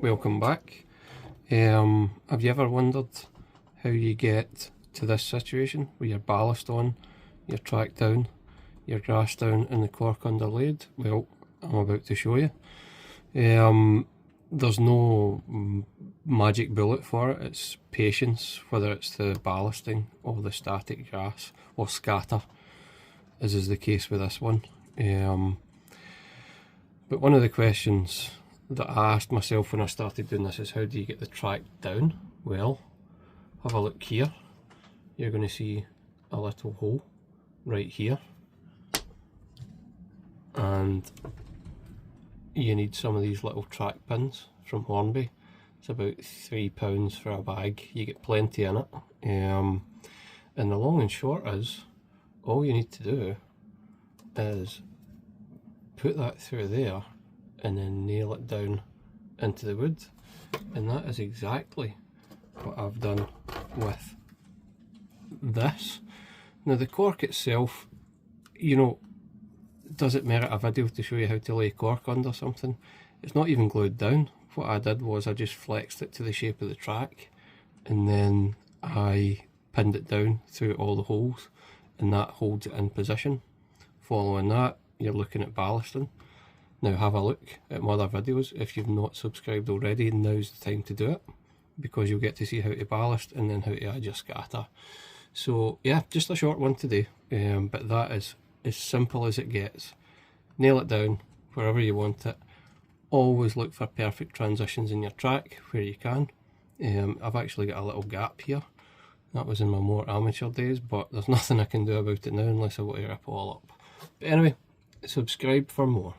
welcome back. Have you ever wondered how you get to this situation where your ballast on, your track down, your grass down and the cork underlaid? Well, I'm about to show you. There's no magic bullet for it, it's patience, whether it's the ballasting or the static grass or scatter, as is the case with this one. But one of the questions that I asked myself when I started doing this is, how do you get the track down? Well, have a look here. You're going to see a little hole right here, and you need some of these little track pins from Hornby. It's about £3 for a bag. You get plenty in it. And the long and short is, all you need to do is put that through there and then nail it down into the wood, and that is exactly what I've done with this. Now the cork itself, you know, does it merit a video to show you how to lay cork under something? It's not even glued down. What I did was I just flexed it to the shape of the track, and then I pinned it down through all the holes, and that holds it in position. Following that, you're looking at ballasting. Now have a look at my other videos. If you've not subscribed already, now's the time to do it, because you'll get to see how to ballast and then how to add your scatter. So yeah, just a short one today, but that is as simple as it gets. Nail it down wherever you want it. Always look for perfect transitions in your track where you can. I've actually got a little gap here. That was in my more amateur days, but there's nothing I can do about it now unless I want to rip it all up. But anyway, subscribe for more.